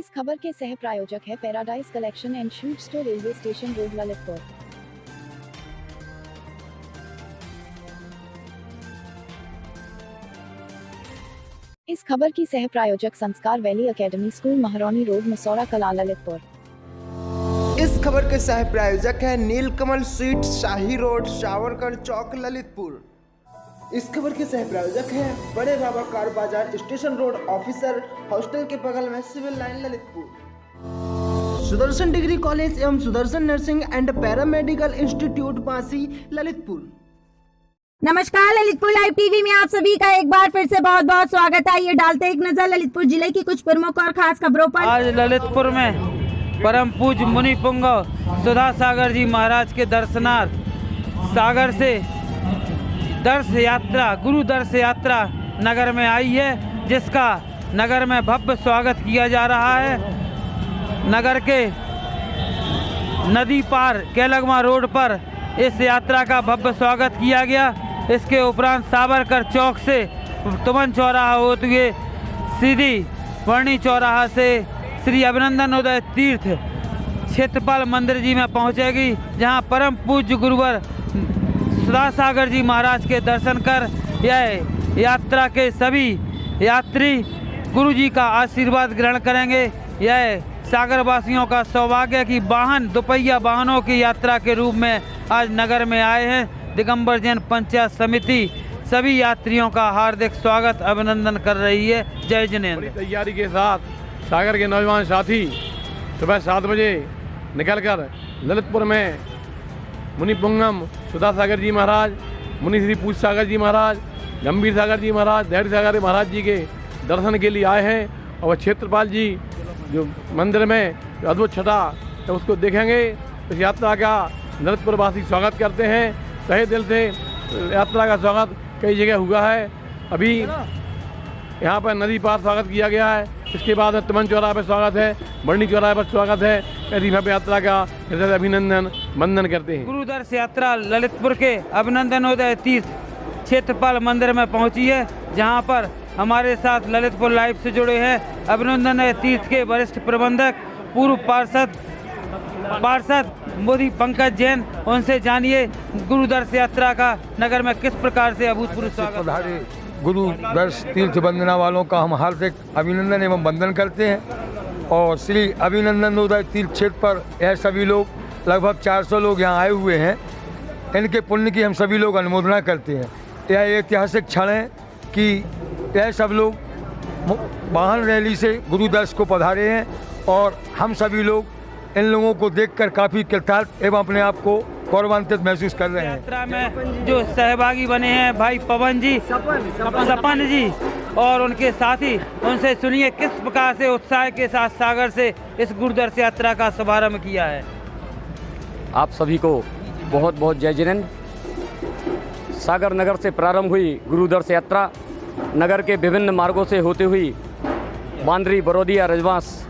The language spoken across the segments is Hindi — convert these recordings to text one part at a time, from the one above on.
इस खबर के सह प्रायोजक है paradise collection and suit store, railway station road, Lalitpur. इस खबर की सह प्रायोजक Sanskar valley academy school, Mahrauni road, Masaura Kala, Lalitpur. इस खबर के सह प्रायोजक है नीलकमल स्वीट, शाही रोड, सावरकर चौक, ललितपुर। इस खबर के सह प्रायोजक है Bade Baba car Bazaar, station road, officer hostel के बगल में, civil line, Lalitpur. Sudarshan degree college एवं Sudarshan nursing and paramedical institute, Bansi, Lalitpur. नमस्कार, ललितपुर लाइव टीवी में आप सभी का एक बार फिर से बहुत बहुत स्वागत है। ये डालते एक नजर ललितपुर जिले की कुछ प्रमुख और खास खबरों पर। आज ललितपुर में परम पूज्य मुनि पुंगव सुधा सागर जी महाराज के दर्शनार्थ सागर से दर्श यात्रा, गुरु दर्श यात्रा नगर में आई है, जिसका नगर में भव्य स्वागत किया जा रहा है। नगर के नदी पार केलगमा रोड पर इस यात्रा का भव्य स्वागत किया गया। इसके उपरांत सावरकर चौक से तुमन चौराहा होते हुए सीधी वर्णी चौराहा से श्री अभिनंदन उदय तीर्थ क्षेत्रपाल मंदिर जी में पहुंचेगी, जहां परम पूज्य गुरुवर सुधा सागर जी महाराज के दर्शन कर यह यात्रा के सभी यात्री गुरु जी का आशीर्वाद ग्रहण करेंगे। यह सागर वासियों का सौभाग्य की वाहन, दोपहिया वाहनों की यात्रा के रूप में आज नगर में आए हैं। दिगंबर जैन पंचायत समिति सभी यात्रियों का हार्दिक स्वागत, अभिनंदन कर रही है। जय जिनेंद्र। तैयारी के साथ सागर के नौजवान साथी सुबह 7 बजे निकलकर ललितपुर में मुनि पुंगम सुधा सागर जी महाराज, मुनि श्री पूज सागर जी महाराज, गंभीर सागर जी महाराज, धैर्य सागर महाराज जी के दर्शन के लिए आए हैं। और क्षेत्रपाल जी जो मंदिर में अद्भुत छटा तो उसको देखेंगे। इस यात्रा का ललितपुर वासी स्वागत करते हैं, तहे दिल से यात्रा का स्वागत कई जगह हुआ है। अभी यहाँ पर नदी पार स्वागत किया गया है, इसके बाद तुमन चौराहा पर स्वागत है, बर्नी चौराहे पर स्वागत है। ऐसी भव्य यात्रा का हृदय अभिनंदन वंदन करते हैं। गुरु दर्श यात्रा ललितपुर के अभिनंदनोदय तीर्थ क्षेत्रपाल मंदिर में पहुंची है, जहां पर हमारे साथ ललितपुर लाइव से जुड़े हैं अभिनंदनोदय तीर्थ के वरिष्ठ प्रबंधक, पूर्व पार्षद मोदी पंकज जैन। उनसे जानिए गुरु दर्श यात्रा का नगर में किस प्रकार से अभूतपूर्व स्वागत। गुरु दर्श तीर्थ वंदना वालों का हम हार्दिक अभिनंदन एवं वंदन करते हैं। और श्री अभिनंदनोदय तीर्थ क्षेत्र पर यह सभी लोग लगभग 400 लोग यहाँ आए हुए हैं। इनके पुण्य की हम सभी लोग अनुमोदना करते हैं। यह ऐतिहासिक क्षण है कि यह सब लोग वाहन रैली से गुरु दर्श को पधारे हैं और हम सभी लोग इन लोगों को देखकर काफ़ी कृतार्थ एवं अपने आप को गौरवान्वित महसूस कर रहे हैं। यात्रा में जो सहभागी बने हैं भाई पवन जी, सपन जी और उनके साथी, उनसे सुनिए किस प्रकार से उत्साह के साथ सागर से इस गुरुदर्श यात्रा का शुभारंभ किया है। आप सभी को बहुत बहुत जय जिनेंद्र। सागर नगर से प्रारंभ हुई गुरुदर्श यात्रा नगर के विभिन्न मार्गों से होते हुई बांद्री, बरोदिया, रजवास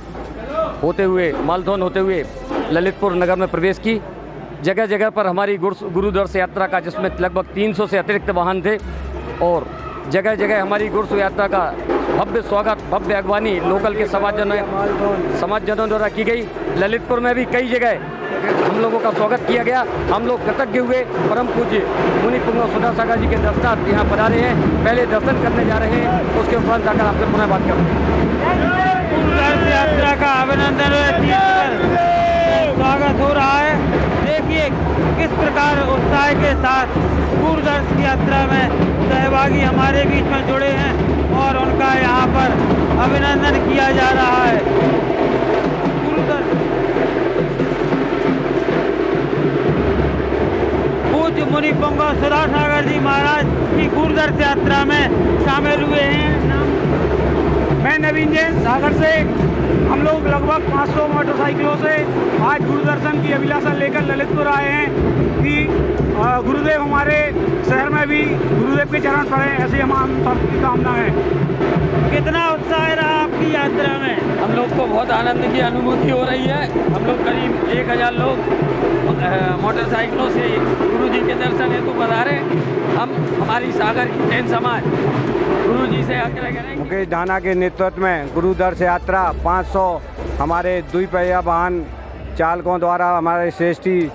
होते हुए, मालधोन होते हुए ललितपुर नगर में प्रवेश की। जगह जगह पर हमारी गुरुदर्श यात्रा का, जिसमें लगभग 300 से अतिरिक्त वाहन थे, और जगह जगह हमारी गुरु यात्रा का भव्य स्वागत, भव्य अगवानी लोकल के समाजजनों द्वारा की गई। ललितपुर में भी कई जगह हम लोगों का स्वागत किया गया। हम लोग कृतज्ञ हुए। परम पूज्य मुनि पुंगव सुधा सागर जी के दर्शनार्थ यहाँ पधारे हैं। पहले दर्शन करने जा रहे हैं, उसके उपरांत जाकर आपसे पुनः बात करेंगे। गुरुदर्श यात्रा का अभिनंदन स्वागत हो रहा है। देखिए किस प्रकार उत्साह के साथ गुरुदर्श की यात्रा में सहभागी हमारे बीच में जुड़े हैं और उनका यहाँ पर अभिनंदन किया जा रहा है। पूज्य मुनि पुंगव सुधा सागर जी महाराज की गुरुदर्श यात्रा में शामिल हुए हैं। मैं नवीन जैन सागर से। हम लोग लगभग 500 मोटरसाइकिलों से आज गुरुदर्शन की अभिलाषा लेकर ललितपुर आए हैं कि गुरुदेव हमारे शहर में भी गुरुदेव के चरण पड़े, ऐसी हम सबकी कामना है। कितना उत्साह रहा आपकी यात्रा में? हम लोग को बहुत आनंद की अनुभूति हो रही है। हम लोग करीब 1000 लोग मोटरसाइकिलों से गुरु जी के दर्शन हेतु पधारे। हम हमारी सागर की जैन समाज गुरु जी से आग्रह करेंगे। मुकेश ढाना के नेतृत्व में गुरुदर्श यात्रा 500 हमारे द्विपहिया वाहन चालकों द्वारा, हमारे श्रेष्ठी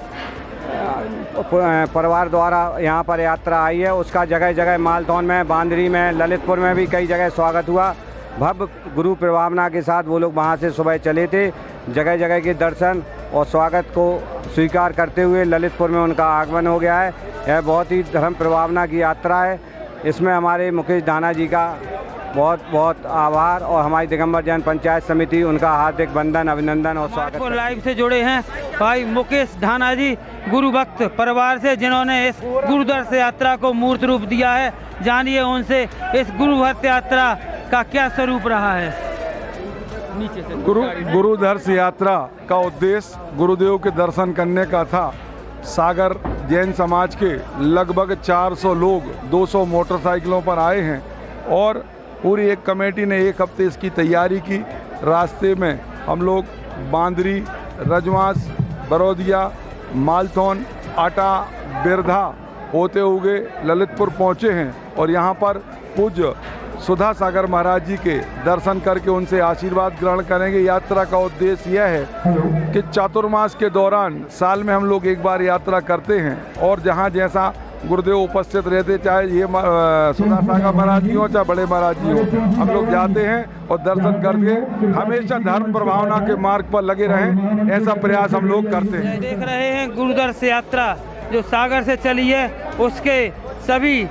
परिवार द्वारा यहाँ पर यात्रा आई है, उसका जगह जगह मालथौन में, बांदरी में, ललितपुर में भी कई जगह स्वागत हुआ। भव्य गुरु प्रभावना के साथ वो लोग वहाँ से सुबह चले थे। जगह जगह के दर्शन और स्वागत को स्वीकार करते हुए ललितपुर में उनका आगमन हो गया है। यह बहुत ही धर्म प्रभावना की यात्रा है। इसमें हमारे मुकेश धाना जी का बहुत बहुत आभार और हमारी दिगंबर जैन पंचायत समिति उनका हार्दिक वंदन, अभिनंदन और स्वागत। लाइव से जुड़े हैं भाई मुकेश धाना जी, गुरु भक्त परिवार से, जिन्होंने इस गुरुदर्श यात्रा को मूर्त रूप दिया है। जानिए उनसे इस गुरु भक्त यात्रा का क्या स्वरूप रहा है। नीचे से गुरुदर्श यात्रा का उद्देश्य गुरुदेव के दर्शन करने का था। सागर जैन समाज के लगभग 400 लोग 200 मोटरसाइकिलों पर आए हैं और पूरी एक कमेटी ने एक हफ्ते इसकी तैयारी की। रास्ते में हम लोग बांदरी, रजवास, बरौदिया, मालथौन, आटा, बिरधा होते हुए ललितपुर पहुँचे हैं और यहाँ पर पूज्य सुधा सागर महाराज जी के दर्शन करके उनसे आशीर्वाद ग्रहण करेंगे। यात्रा का उद्देश्य यह है कि चातुर्मास के दौरान साल में हम लोग एक बार यात्रा करते हैं और जहाँ जैसा गुरुदेव उपस्थित रहते, चाहे ये सुधा सागर महाराज जी हो चाहे बड़े महाराज जी हो, हम लोग जाते हैं और दर्शन करके हमेशा धर्म प्रभावना के मार्ग पर लगे रहें, ऐसा प्रयास हम लोग करते हैं। देख रहे हैं गुरुदर्श यात्रा जो सागर से चली है, उसके सभी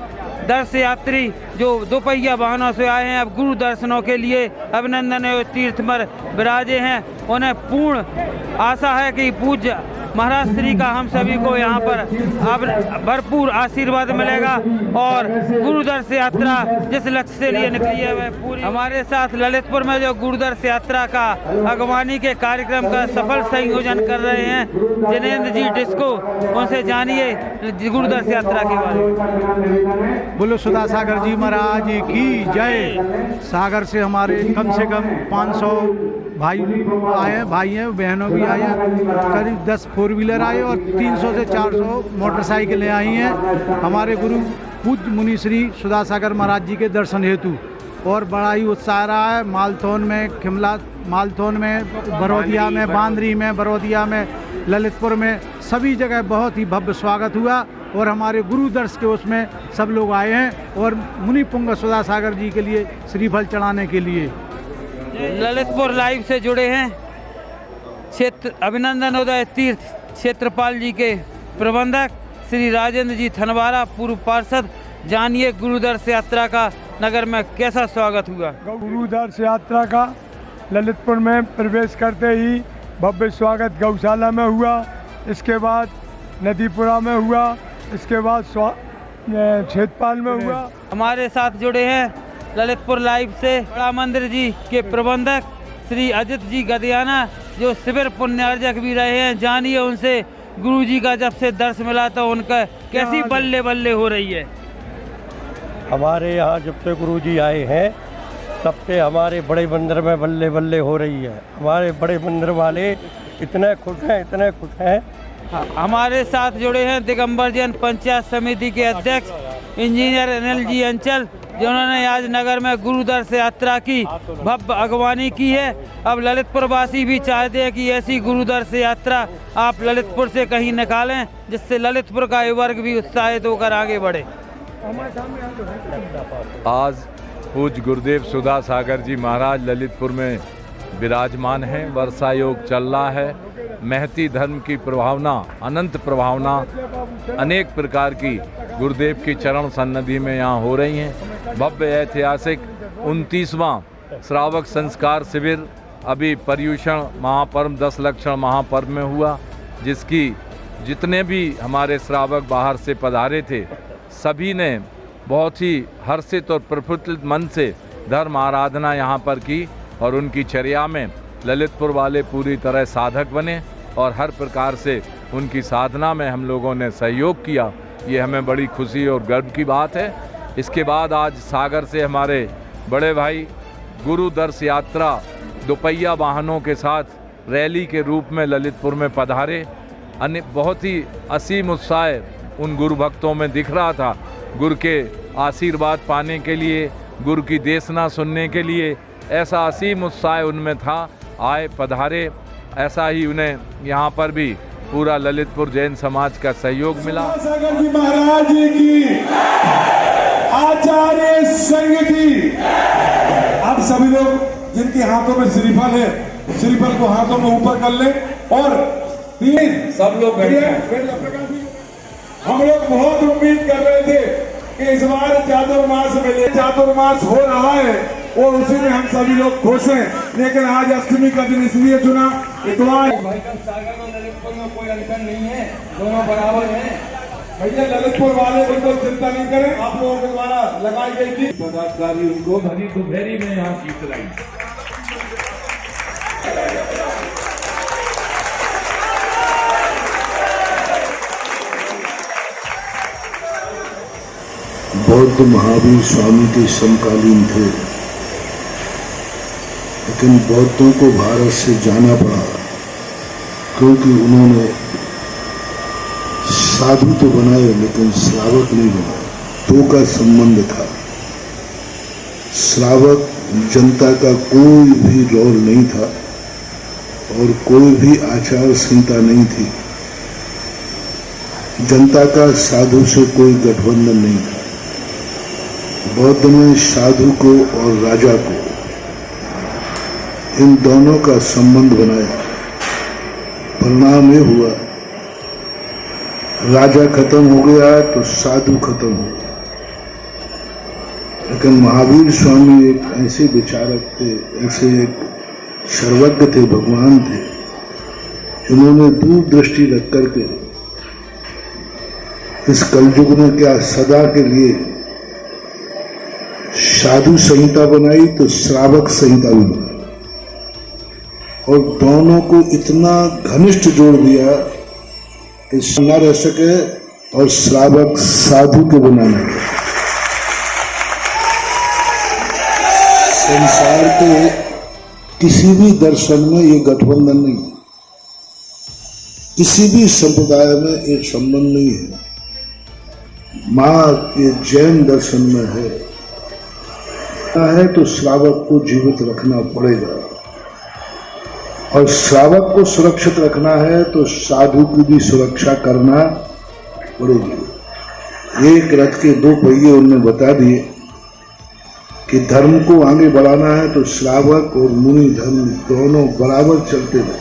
दर्श यात्री जो दोपहिया वाहनों से आए हैं, अब गुरु दर्शनों के लिए अभिनंदन तीर्थ पर विराजे हैं। उन्हें पूर्ण आशा है कि पूज्य महाराज श्री का हम सभी को यहाँ पर अब भरपूर आशीर्वाद मिलेगा और गुरुदर्श यात्रा जिस लक्ष्य से लिए निकली है वह पूरी। हमारे साथ ललितपुर में जो गुरुदर्श यात्रा का अगवानी के कार्यक्रम का सफल संयोजन कर रहे हैं जिनेंद्र जी डिस्को, उनसे जानिए गुरुदर्श यात्रा के बारे में। बोलो सुधा सागर जी महाराज की जय। सागर से हमारे कम से कम 500 भाई आए हैं, भाई हैं, बहनों भी आए हैं, करीब 10 4 व्हीलर आए और 300 से 400 मोटरसाइकिलें आई हैं हमारे गुरु पूज्य मुनि श्री सुधा सागर महाराज जी के दर्शन हेतु। और बड़ा ही उत्साह रहा है। मालथौन में, शिमला मालथौन में, बरौदिया में, बांदरी में, बरौदिया में, ललितपुर में, सभी जगह बहुत ही भव्य स्वागत हुआ और हमारे गुरु दर्श के उसमें सब लोग आए हैं और मुनि पुंग सुधा सागर जी के लिए श्रीफल चढ़ाने के लिए। ललितपुर लाइव से जुड़े हैं क्षेत्र अभिनंदन उदय तीर्थ क्षेत्रपाल जी के प्रबंधक श्री राजेंद्र जी थनवारा, पूर्व पार्षद। जानिए गुरुदर्श यात्रा का नगर में कैसा स्वागत हुआ। गुरुदर्श यात्रा का ललितपुर में प्रवेश करते ही भव्य स्वागत गौशाला में हुआ, इसके बाद नदीपुरा में हुआ, इसके बाद क्षेत्रपाल में हुआ। हमारे साथ जुड़े हैं ललितपुर लाइव से बड़ा मंदिर जी के प्रबंधक श्री अजित जी गदियाना, जो शिविर पुण्यार्जक भी रहे हैं। जानिए उनसे गुरु जी का जब से दर्श मिला तो उनका कैसी बल्ले बल्ले हो रही है। हमारे यहाँ जब से गुरु जी आए हैं तब से हमारे बड़े मंदिर में बल्ले बल्ले हो रही है। हमारे बड़े मंदिर वाले इतने खुश हैं, इतने खुश हैं। हमारे साथ जुड़े हैं दिगंबर जैन पंचायत समिति के अध्यक्ष इंजीनियर अनिल जी अंचल, जिन्होंने आज नगर में गुरुदर्श यात्रा की भव्य अगवानी की है। अब ललितपुर वासी भी चाहते हैं कि ऐसी गुरुदर्श यात्रा आप ललितपुर से कहीं निकालें, जिससे ललितपुर का वर्ग भी उत्साहित होकर आगे बढ़े। आज पूज्य गुरुदेव सुधा सागर जी महाराज ललितपुर में विराजमान हैं। वर्षा योग चल रहा है। महती धर्म की प्रभावना, अनंत प्रभावना अनेक प्रकार की गुरुदेव की चरण सन्निधि में यहाँ हो रही हैं। भव्य ऐतिहासिक 29वां श्रावक संस्कार शिविर अभी पर्युषण महापर्व 10 लक्षण महापर्व में हुआ, जिसकी जितने भी हमारे श्रावक बाहर से पधारे थे सभी ने बहुत ही हर्षित और प्रफुल्लित मन से धर्म आराधना यहाँ पर की और उनकी चर्या में ललितपुर वाले पूरी तरह साधक बने और हर प्रकार से उनकी साधना में हम लोगों ने सहयोग किया। ये हमें बड़ी खुशी और गर्व की बात है। इसके बाद आज सागर से हमारे बड़े भाई गुरुदर्श यात्रा दोपहिया वाहनों के साथ रैली के रूप में ललितपुर में पधारे। बहुत ही असीम उत्साह उन गुरु भक्तों में दिख रहा था। गुरु के आशीर्वाद पाने के लिए, गुरु की देशना सुनने के लिए ऐसा असीम उत्साह उनमें था आए पधारे। ऐसा ही उन्हें यहाँ पर भी पूरा ललितपुर जैन समाज का सहयोग मिला। सागर जी महाराज की, आचार्य संघ की, आप सभी लोग जिनके हाथों में श्रीफल है, श्रीफल को हाथों में ऊपर कर ले और तीन सब लोग हम लोग बहुत उम्मीद कर रहे थे कि इस बार चातुर्मास में चातुर्मास हो रहा है और उसी में हम सभी लोग खुश हैं, लेकिन आज अष्टमी का दिन इसलिए चुना, इतवार। सागर और ललितपुर में कोई अंतर नहीं है, दोनों बराबर हैं। भैया ललितपुर वाले बिल्कुल चिंता नहीं करें, आप लोगों के द्वारा लगाई गई थी पदाधिकारी उनको भरी दोपहरी में यहाँ जीत लाई। बौद्ध महावीर स्वामी के समकालीन थे, लेकिन बौद्धों को भारत से जाना पड़ा क्योंकि उन्होंने साधु तो बनाए लेकिन श्रावक नहीं बनाए। दो का संबंध था। श्रावक जनता का कोई भी रोल नहीं था और कोई भी आचार संहिता नहीं थी। जनता का साधु से कोई गठबंधन नहीं था। बौद्ध में साधु को और राजा को, इन दोनों का संबंध बनाया। परिणाम ये हुआ, राजा खत्म हो गया तो साधु खत्म हो गया। लेकिन महावीर स्वामी एक ऐसे विचारक थे, ऐसे एक सर्वज्ञ थे, भगवान थे, जिन्होंने दूरदृष्टि रख करके इस कलयुग में क्या सदा के लिए साधु संहिता बनाई तो श्रावक संहिता भी बनाई और दोनों को इतना घनिष्ठ जोड़ दिया कि न रह सके और श्रावक साधु के बनाना है। संसार के किसी भी दर्शन में ये गठबंधन नहीं है, किसी भी संप्रदाय में ये संबंध नहीं है। मां के जैन दर्शन में है तो श्रावक को जीवित रखना पड़ेगा और श्रावक को सुरक्षित रखना है तो साधु की भी सुरक्षा करना पड़ेगी। एक रथ के दो पहिए उन्होंने बता दिए कि धर्म को आगे बढ़ाना है तो श्रावक और मुनि धर्म दोनों बराबर चलते रहे,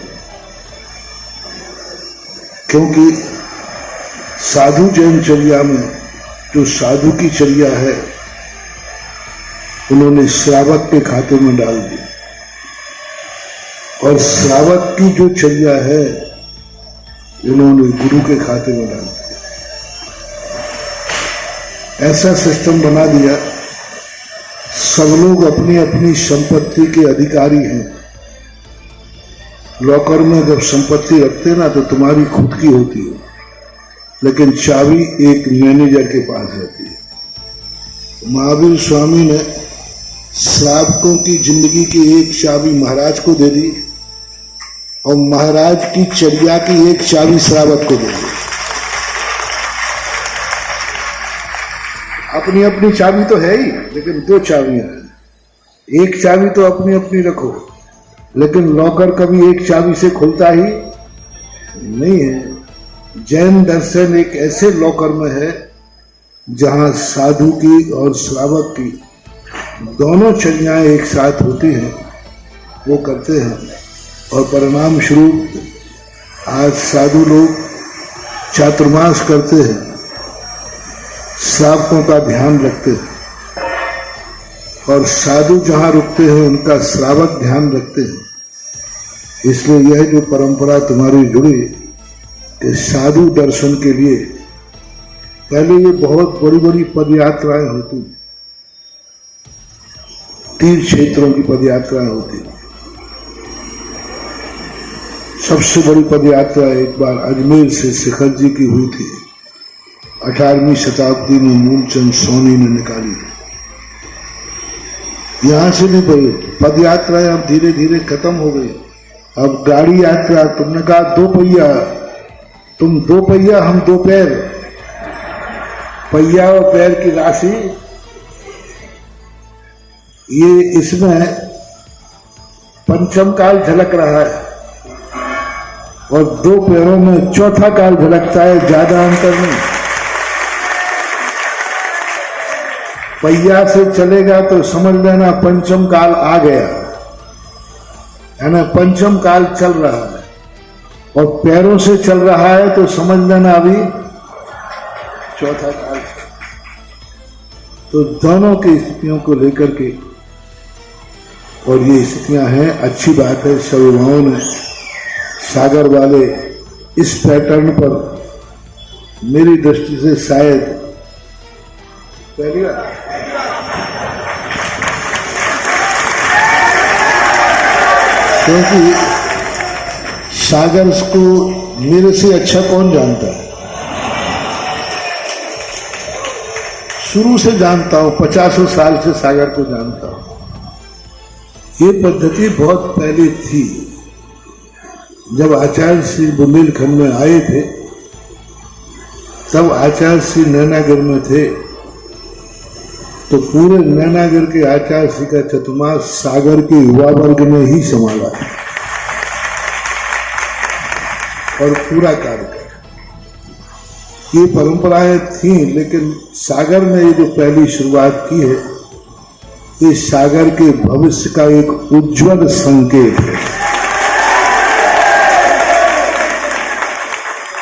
क्योंकि साधु जैनचर्या में जो साधु की चर्या है उन्होंने श्रावक के खाते में डाल दी और श्रावक की जो चर्या है उन्होंने गुरु के खाते में डाल दी। ऐसा सिस्टम बना दिया, सब लोग अपनी अपनी संपत्ति के अधिकारी हैं। लॉकर में जब संपत्ति रखते ना तो तुम्हारी खुद की होती है, लेकिन चाबी एक मैनेजर के पास रहती है। महावीर स्वामी ने श्रावकों की जिंदगी की एक चाबी महाराज को दे दी और महाराज की चर्या की एक चाबी श्रावक को दे दी। अपनी अपनी चाबी तो है ही, लेकिन दो चाबियां हैं। एक चाबी तो अपनी अपनी रखो, लेकिन लॉकर कभी एक चाबी से खुलता ही नहीं है। जैन दर्शन एक ऐसे लॉकर में है जहां साधु की और श्रावक की दोनों चर्याएं एक साथ होती हैं, वो करते हैं और परिणाम स्वरूप आज साधु लोग चातुर्मास करते हैं, श्रावकों का ध्यान रखते हैं और साधु जहां रुकते हैं उनका श्रावक ध्यान रखते हैं। इसलिए यह जो परंपरा तुम्हारी जुड़ी कि साधु दर्शन के लिए पहले ये बहुत बड़ी बड़ी पदयात्राएं होती, तीर्थ क्षेत्रों की पदयात्राएं होती। सबसे बड़ी पदयात्रा एक बार अजमेर से शिखर जी की हुई थी, 18वीं शताब्दी में मूलचंद सोनी ने निकाली थी। यहां से भी पदयात्राएं अब धीरे धीरे खत्म हो गई। अब गाड़ी यात्रा, तुमने कहा दो पहिया, तुम दो पहिया हम दो पैर, पहिया और पैर की राशि ये इसमें पंचम काल झलक रहा है और दो पैरों में चौथा काल झलकता है, ज्यादा अंतर नहीं। पहिया से चलेगा तो समझ लेना पंचम काल आ गया, है ना, पंचम काल चल रहा है। और पैरों से चल रहा है तो समझ लेना अभी चौथा काल। तो दोनों की स्थितियों को लेकर के, और ये स्थितियां हैं, अच्छी बात है। सब युवाओं ने, सागर वाले इस पैटर्न पर मेरी दृष्टि से शायद पहली बार, क्योंकि सागर को मेरे से अच्छा कौन जानता है। शुरू से जानता हूं, 50 साल से सागर को जानता हूं। ये पद्धति बहुत पहले थी, जब आचार्य श्री बुंदेलखंड में आए थे, तब आचार्य श्री नैनागर में थे, तो पूरे नैनागर के आचार्य श्री का चतुर्मास सागर के युवा वर्ग ने ही संभाला और पूरा कार्य किया। ये परंपराएं थी, लेकिन सागर ने ये जो पहली शुरुआत की है, ये सागर के भविष्य का एक उज्जवल संकेत है।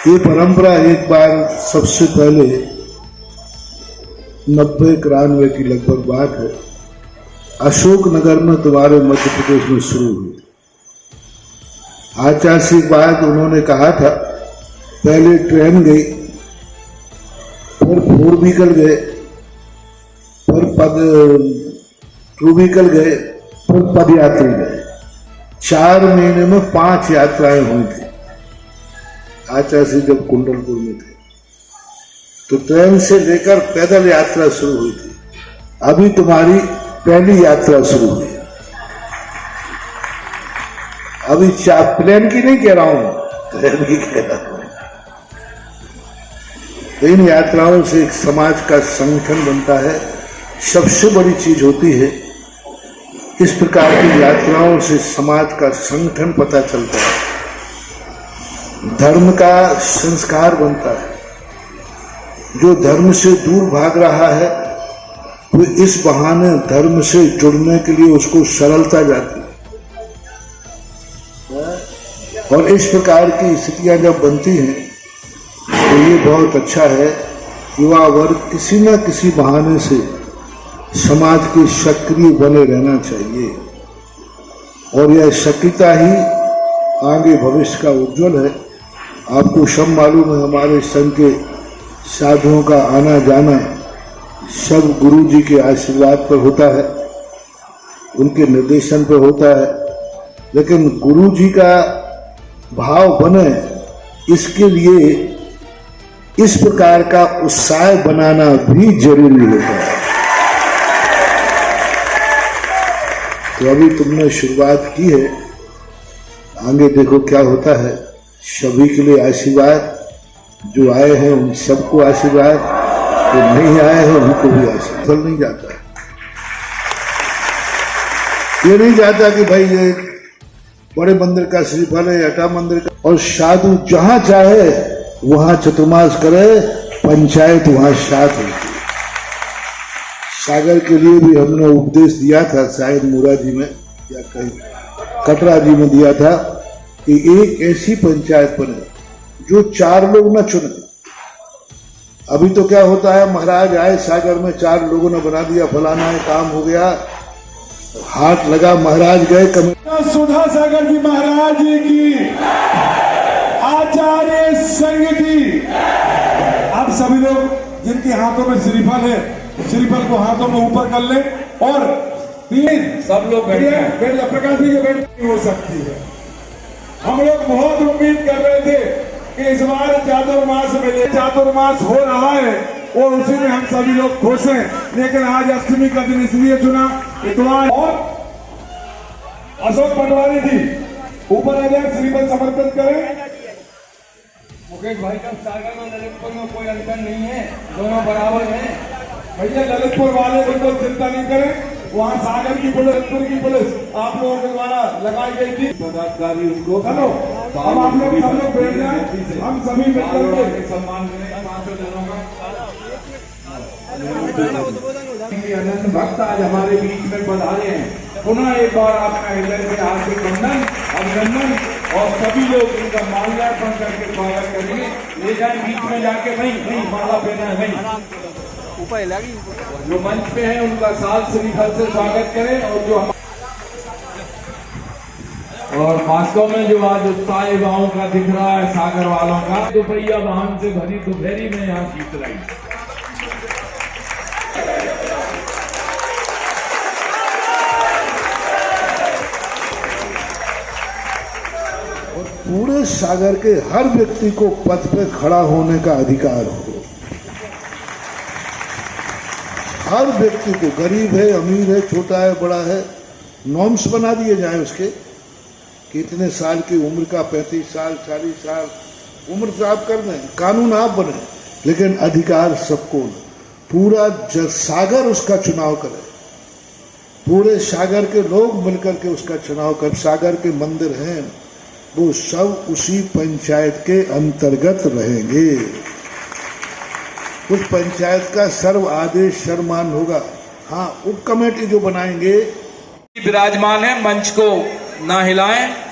ये परंपरा एक बार सबसे पहले 90-91 की लगभग बात है, अशोकनगर में तुम्हारे मध्य प्रदेश में शुरू हुई। आचार्य श्री बाद उन्होंने कहा था, पहले ट्रेन गई, फिर 4 व्हीकल गए, फिर टू व्हीकल गए, फिर पदयात्री गए। 4 महीने में 5 यात्राएं हुई थी। आचार्य श्री जब कुंडलपुर में थे तो ट्रेन से लेकर पैदल यात्रा शुरू हुई थी। अभी तुम्हारी पहली यात्रा शुरू हुई। अभी प्लेन की नहीं कह रहा हूं, ट्रेन की कह रहा हूं। इन यात्राओं से एक समाज का संगठन बनता है। सबसे बड़ी चीज होती है, इस प्रकार की यात्राओं से समाज का संगठन पता चलता है, धर्म का संस्कार बनता है। जो धर्म से दूर भाग रहा है, वो इस बहाने धर्म से जुड़ने के लिए उसको सरलता जाती है। और इस प्रकार की स्थितियां जब बनती हैं, तो ये बहुत अच्छा है। युवा वर्ग किसी न किसी बहाने से समाज के सक्रिय बने रहना चाहिए, और यह सक्रियता ही आगे भविष्य का उज्जवल है। आपको सब मालूम है, हमारे संघ के साधुओं का आना जाना सब गुरु जी के आशीर्वाद पर होता है, उनके निर्देशन पर होता है। लेकिन गुरु जी का भाव बने, इसके लिए इस प्रकार का उत्साह बनाना भी जरूरी होता है। तो अभी तुमने शुरुआत की है, आगे देखो क्या होता है। सभी के लिए आशीर्वाद, जो आए हैं उन सबको आशीर्वाद, जो नहीं आए हैं उनको भी आशीर्वाद। फल नहीं जाता, ये नहीं जाता कि भाई ये बड़े मंदिर का श्रीफल है, अटा मंदिर का। और साधु जहां चाहे वहां चतुर्मास करे, पंचायत वहां साथ होती है। सागर के लिए भी हमने उपदेश दिया था, शायद मुराजी में या कहीं कटरा जी में दिया था, कि एक ऐसी पंचायत बने जो 4 लोग न चुने। अभी तो क्या होता है, महाराज आए सागर में, 4 लोगों ने बना दिया, फलाना है, काम हो गया, हाथ लगा, महाराज गए। सुधा सागर जी महाराज की, आचार्य संघ की। आप सभी लोग जिनके हाथों में श्रीफल है, श्रीफल को हाथों में ऊपर कर ले, और 3 सब लोग बैठ। प्रकाश जी की बैठ हो सकती है। हम लोग बहुत उम्मीद कर रहे थे कि इस बार चातुर्मास मिले, चातुर्मास हो रहा है और उसी में हम सभी लोग खुश हैं। लेकिन आज अष्टमी का दिन इसलिए चुना, इतवार, और अशोक पटवारी जी ऊपर आ जाए, श्रीफल समर्पित करें। मुकेश भाई का सागर में ललितपुर में कोई अंतर नहीं है, दोनों बराबर हैं। भैया ललितपुर वाले बिल्कुल चिंता नहीं करें, वहाँ सागर की पुलिस, ललितपुर की पुलिस आप लोगों के द्वारा लगाई गई थी। पदाधिकारी उनको चलो अब आप लोग सब लोग बैठ जाए, हम सभी मिलकर के सम्मान करें 500 जनों का। अनंत भक्त आज हमारे बीच में पधारे हैं। पुनः एक बार आपका हृदय से हार्दिक वंदन, अभिनंदन और सभी लोग इनका माल्यार्पण करके स्वागत करेंगे। ले जाए बीच में जाके, नहीं माला पहना है, नहीं जो मंच पे है उनका साल श्रीफल से स्वागत करें। और वास्तव में जो आज उत्साह युवाओं का दिख रहा है, सागर वालों का, दोपहिया वाहन से भरी दोपहरी में यहाँ जीत रही। और पूरे सागर के हर व्यक्ति को पथ पे खड़ा होने का अधिकार हो। हर व्यक्ति को, गरीब है, अमीर है, छोटा है, बड़ा है, नॉर्म्स बना दिए जाए उसके कि इतने साल की उम्र का, 35 साल 40 साल उम्र से आप कर दें, कानून आप बने, लेकिन अधिकार सबको न। पूरा सागर उसका चुनाव करे, पूरे सागर के लोग मिलकर के उसका चुनाव कर। सागर के मंदिर हैं वो सब उसी पंचायत के अंतर्गत रहेंगे। उस पंचायत का सर्व आदेश सर्वमान होगा। हाँ, उप कमेटी जो बनाएंगे विराजमान है, मंच को ना हिलाएं।